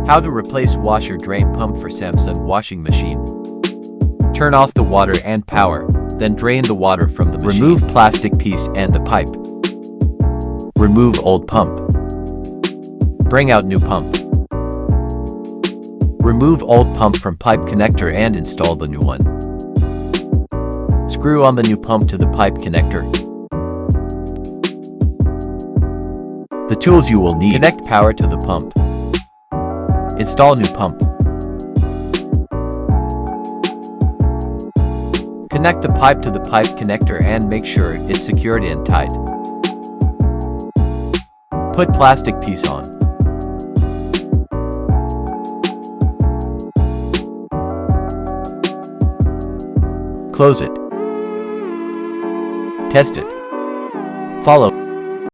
How to replace washer drain pump for Samsung washing machine. Turn off the water and power, then drain the water from the machine. Remove plastic piece and the pipe. Remove old pump. Bring out new pump. Remove old pump from pipe connector and install the new one. Screw on the new pump to the pipe connector. The tools you will need: connect power to the pump. Install new pump. Connect the pipe to the pipe connector and make sure it's secured and tight. Put plastic piece on. Close it. Test it. Follow.